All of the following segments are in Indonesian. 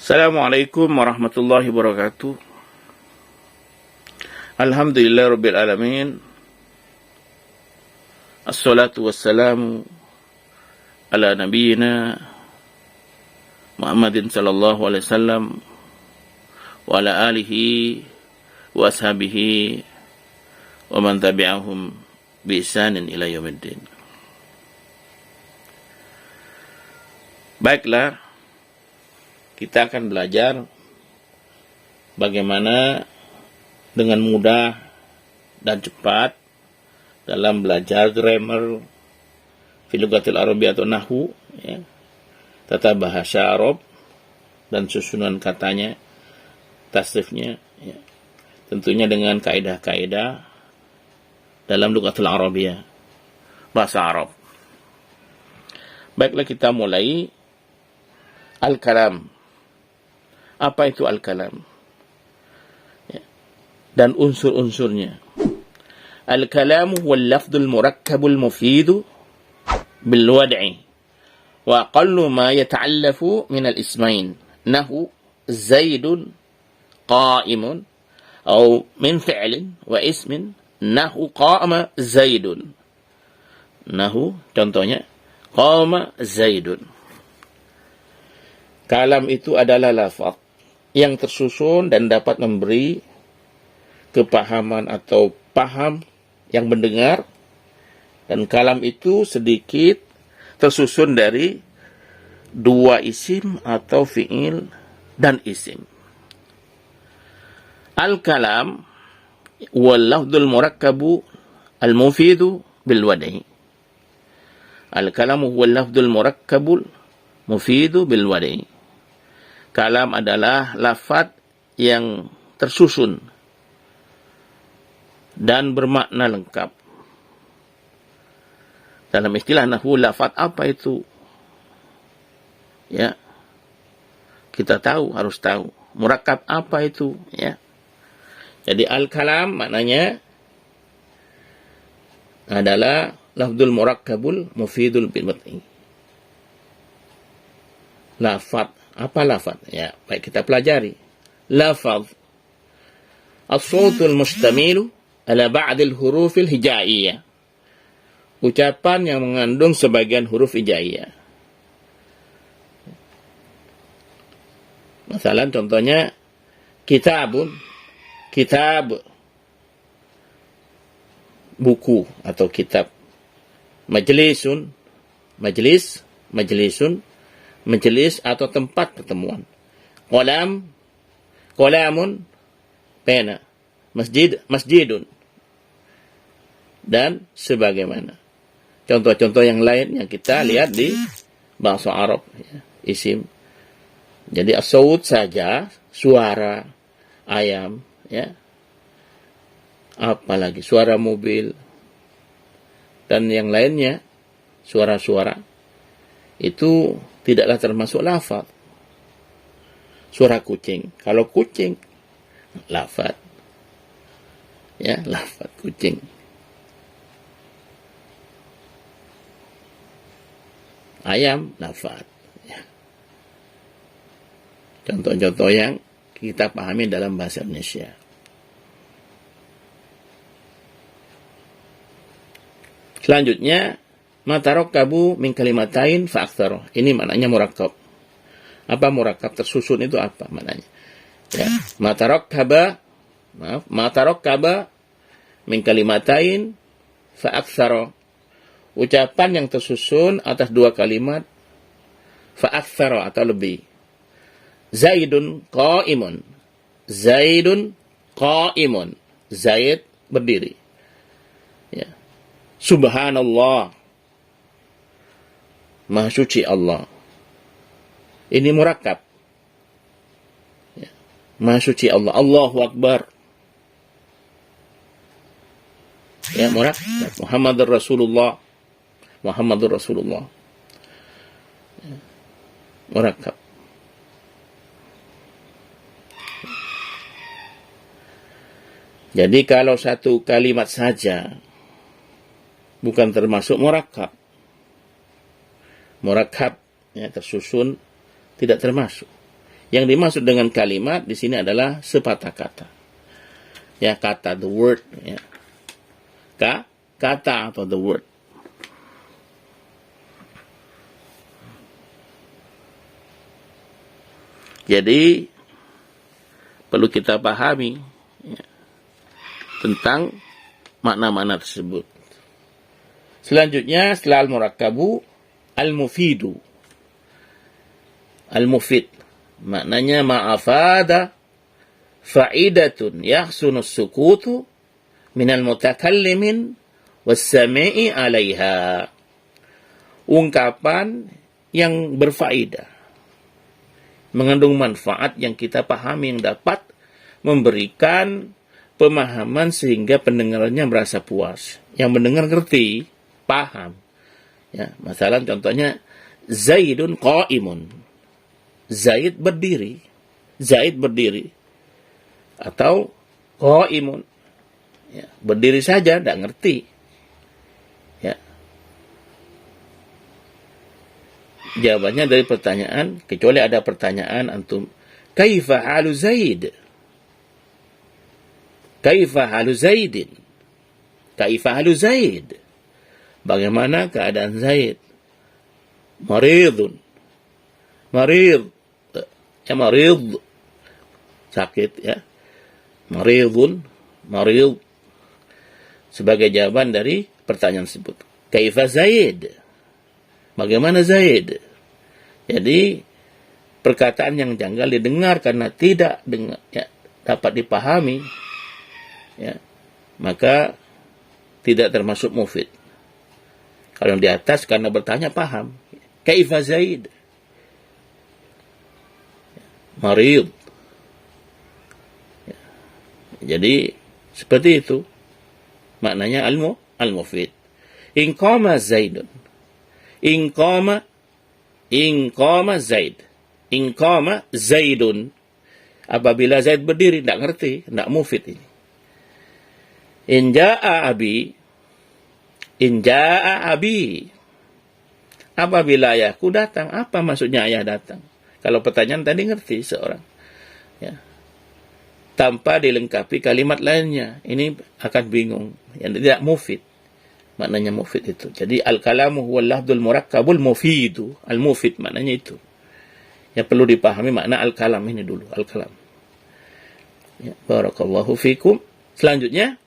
Assalamualaikum warahmatullahi wabarakatuh. Alhamdulillah rabbil alamin. Assalatu wassalamu ala nabiyyina Muhammadin sallallahu alaihi wasallam wa ala alihi wa ashabihi wa man tabi'ahum bi ihsanin ila yaumiddin. Baiklah, kita akan belajar bagaimana dengan mudah dan cepat dalam belajar grammar, filogatil Arabiyyah atau nahwu, ya, tata bahasa Arab dan susunan katanya, tasrifnya, ya. Tentunya dengan kaidah-kaidah dalam lugatul Arabiyyah, bahasa Arab. Baiklah, kita mulai al-kalam. Apa itu al-kalam? Ya. Dan unsur-unsurnya. Al-kalamu huwa al-lafdul murakkabul mufidu bil wad'i wa aqallu ma yata'allafu min al-ismain nahu zaidun qa'imun atau min fi'lin wa ismin nahu qama zaidun. Nahu contohnya qama zaidun. Kalam itu adalah lafaz yang tersusun dan dapat memberi kepahaman atau paham yang mendengar, dan kalam itu sedikit tersusun dari dua isim atau fi'il dan isim. Al-kalam wal lafdul murakkabu al-mufidu bil wad'i. Al-kalamu huwa al-lafdul murakkabul mufidu bil wad'i. Kalam adalah lafaz yang tersusun dan bermakna lengkap. Dalam istilah nahwu, lafaz apa itu? Ya, kita harus tahu. Murakkab apa itu? Ya. Jadi al-kalam maknanya adalah lafdzul murakkabul mufidul bil wad'i. Lafaz. Apa lafaz? Ya, baik, kita pelajari. Lafaz as-sautul mustamilu ala ba'dil hurufil hijaiyah. Ucapan yang mengandung sebagian huruf hijaiyah. Masalah contohnya kitabun, kitab, buku atau kitab. Majlisun, majlis, majlisun, majelis atau tempat pertemuan. Qalam, qalamun, pena. Masjid, masjidun. Dan sebagaimana. Contoh-contoh yang lain yang kita lihat di bahasa Arab, ya, isim. Jadi as-saut saja, suara ayam, ya. Apalagi suara mobil dan yang lainnya, suara-suara itu tidaklah termasuk lafaz. Suara kucing. Kalau kucing, lafaz. Ya, lafaz kucing. Ayam, lafaz. Ya. Contoh-contoh yang kita pahami dalam bahasa Indonesia. Selanjutnya, matarakkabu min kalimatain fa aktsara. Ini maknanya murakkab. Apa murakkab? Tersusun itu apa maknanya? Ya, matarakkaba min kalimatain fa aktsara. Ucapan yang tersusun atas dua kalimat fa aktsara atau lebih. Zaidun qa'imun. Zaidun qa'imun. Zaid berdiri. Ya. Subhanallah. Maha suci Allah. Ini murakkab. Ya. Maha suci Allah. Allahu Akbar. Ya, murakkab. Muhammadur Rasulullah. Muhammadur Rasulullah. Ya. Murakkab. Jadi kalau satu kalimat saja bukan termasuk murakkab. Murakkab, ya, tersusun, tidak termasuk. Yang dimaksud dengan kalimat di sini adalah sepatah kata. Ya, kata, the word. Ya. Kata atau the word. Jadi, perlu kita pahami ya, tentang makna-makna tersebut. Selanjutnya, setelah al-murakkabu, al-mufidu. Al-mufid. Maknanya ma'afada fa'idatun yahsunus sukutu minal mutakallimin wassami'i alaiha. Ungkapan yang berfaedah, mengandung manfaat yang kita pahami, yang dapat memberikan pemahaman sehingga pendengarnya merasa puas. Yang mendengar ngerti, paham. Ya, masalah contohnya Zaidun qa'imun. Zaid berdiri. Zaid berdiri. Atau qa'imun. Ya, berdiri saja, tidak ngerti. Ya. Jawabannya dari pertanyaan, kecuali ada pertanyaan antum, kaifa halu Zaid? Kaifa halu Zaidin? Kaifa halu Zaid? Bagaimana keadaan Zaid? Maridun. Marid. Ya, marid. Sakit, ya. Maridun. Marid. Sebagai jawaban dari pertanyaan tersebut. Kaifa Zaid? Bagaimana Zaid? Jadi, perkataan yang janggal didengar karena tidak dapat dipahami, ya, maka tidak termasuk mufid. Kalau yang di atas karena bertanya paham. Kaifa Zaid? Marid. Ya. Jadi, seperti itu. Maknanya al-mufid. In qama Zaidun. In qama Zaid. In qama Zaidun. Apabila Zaid berdiri, tidak ngerti, tidak mufid ini. In ja'a abi. In ja'a abi. Apabila ayahku datang, apa maksudnya ayah datang? Kalau pertanyaan tadi ngerti seorang. Ya. Tanpa dilengkapi kalimat lainnya. Ini akan bingung. Yang tidak mufid. Maknanya mufid itu. Jadi al-kalamu huwal lafdul murakkabul mufidu. Al-mufid maknanya itu. Yang perlu dipahami makna al-kalam ini dulu. Al-kalam. Ya. Barakallahu fikum. Selanjutnya.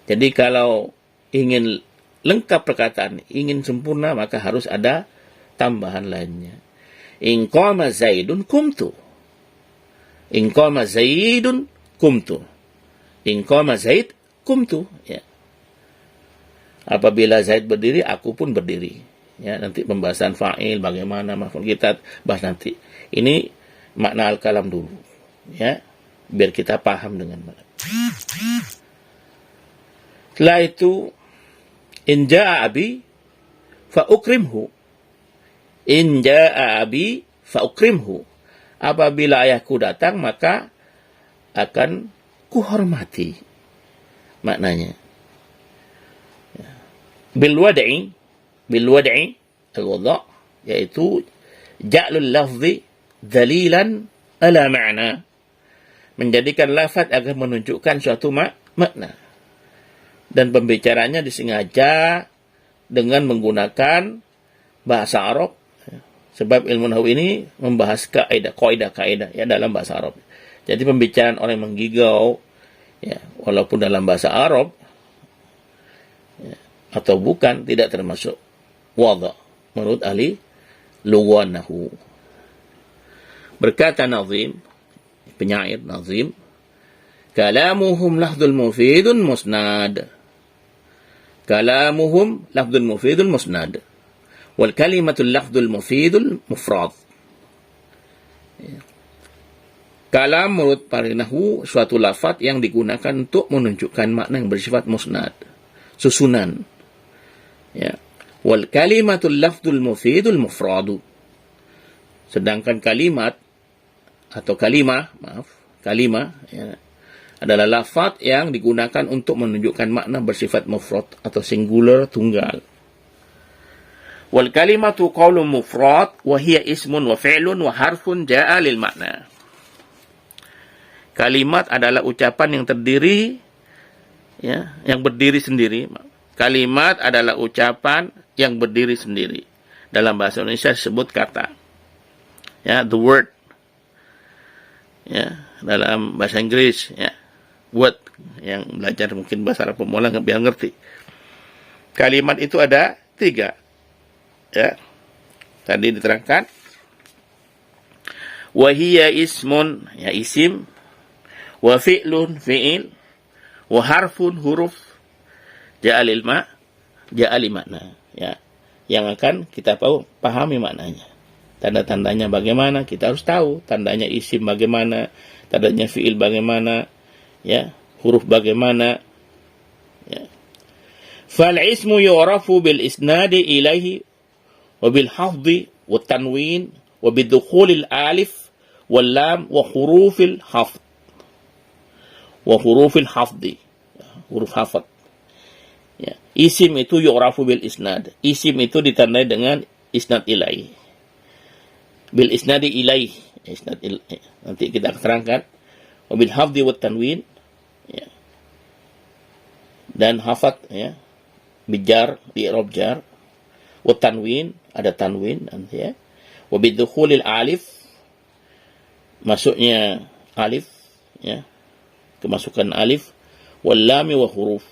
Jadi kalau ingin lengkap perkataan, ingin sempurna, maka harus ada tambahan lainnya. In qama Zaidun kumtu. In qama Zaidun kumtu. In qama Zaid kumtu. Ya. Apabila Zaid berdiri, aku pun berdiri. Ya, nanti pembahasan fa'il, bagaimana maf'ul kita bahas nanti. Ini makna al-kalam dulu. Ya, biar kita paham dengan baik. Setelah itu, in ja'a abi fa ukrimhu. In ja'a abi fa ukrimhu. Apabila ayahku datang, maka akan kuhormati. Maknanya. Bil wad'i al-wada', yaitu ja'lul lafzi dalilan ala ma'na. Menjadikan lafaz agar menunjukkan suatu makna. Dan pembicaranya disengaja dengan menggunakan bahasa Arab. Sebab ilmu nahwu ini membahas kaidah ya dalam bahasa Arab. Jadi pembicaraan orang yang menggigau ya, walaupun dalam bahasa Arab ya, atau bukan, tidak termasuk wada menurut ahli lugha nahwu. Berkata Nazim, penyair Nazim, kalamuhum lahdul mufidun musnad. Kalamuhum lahdul mufidul musnad. Wal kalimatul lahdul mufidul mufrad. Kalam menurut para nahwu suatu lafaz yang digunakan untuk menunjukkan makna yang bersifat musnad, susunan. Ya. Wal kalimatul lahdul mufidul mufradu. Sedangkan kalimat atau kalimah ya, adalah lafaz yang digunakan untuk menunjukkan makna bersifat mufrad atau singular, tunggal. Wal kalimatu qaulun mufrad wa hiya ismun wa fi'lun wa harfun ja'a lil makna. Kalimat adalah ucapan yang terdiri, ya, yang berdiri sendiri. Kalimat adalah ucapan yang berdiri sendiri. Dalam bahasa Indonesia disebut kata. Ya, the word. Ya, dalam bahasa Inggris, ya, word. Yang belajar mungkin bahasa Arab pemula biar ngerti. Kalimat itu ada 3. Ya, tadi diterangkan. Wahia ismun, ya isim. Wa fi'lun, fi'il. Wa harfun, huruf. Ja'alil makna. Ya, yang akan kita pahami maknanya. Tanda-tandanya bagaimana, kita harus tahu. Tandanya isim bagaimana, tandanya fi'il bagaimana, ya, huruf bagaimana. Ya. Fal ismu yu'rafu bil isnadi ilaihi wa bil hafdhi wa tanwin wa bidukhulil alif wal lam wa hurufil hafd. Wa hurufil hafdi. Huruf hafad. Ya. Isim itu yu'rafu bil isnad. Isim itu ditandai dengan isnad ilaihi. Bil isnadi ilaihi. Isnad ilaihi. Nanti kita akan terangkan. Wa bil hafdi wa tanwin. Ya. Dan hafad, ya. Bijar, i'rab jar. Wa tanwin, ada tanwin nanti, ya. Wa bidukhulil alif, masuknya alif, ya. Kemasukan alif, wal lam wa huruf,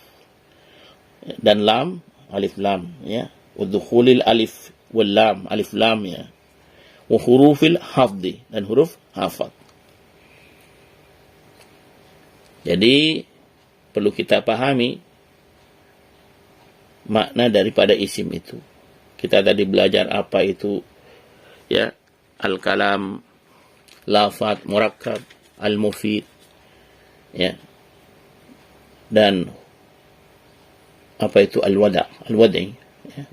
dan lam, alif lam, ya. Wa dukhulil alif wal lam, alif lam, ya. Wa hurufil hafdi, dan huruf hafad. Jadi perlu kita pahami makna daripada isim itu. Kita tadi belajar apa itu, ya, al-kalam, lafaz, murakkab, al-mufid, ya, dan apa itu al-wada'i, ya,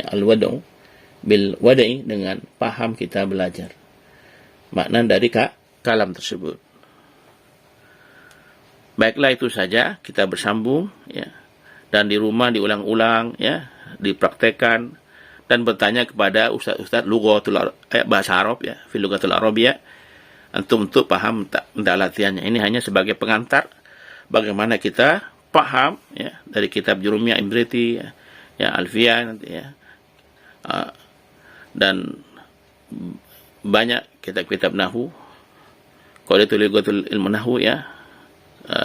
al-wada'u bil wada'i, dengan paham kita belajar makna dari kalam tersebut. Baiklah, itu saja, kita bersambung, ya, dan di rumah diulang-ulang, ya, dipraktekkan, dan bertanya kepada ustaz-ustaz bahasa Arab, ya, fil lughatul arabiyah, untuk paham entah latihannya. Ini hanya sebagai pengantar bagaimana kita paham, ya, dari kitab Jurumiyah Imriti, ya, Alfiyah nanti, ya, dan banyak kitab-kitab nahwu. Kalau itu lughatul ilmu nahwu, ya,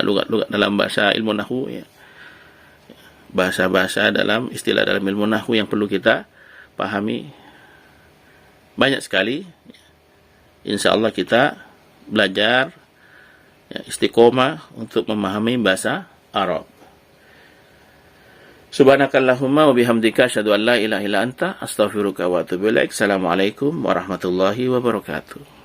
lugat-lugat dalam bahasa ilmu nahwu, ya, bahasa-bahasa dalam istilah dalam ilmu nahwu yang perlu kita pahami banyak sekali. Insyaallah kita belajar, ya, istiqomah untuk memahami bahasa Arab. Subhanakallahumma wa bihamdika asyhadu an la ilaha illa anta astaghfiruka wa atubu ilaik. Assalamualaikum warahmatullahi wabarakatuh.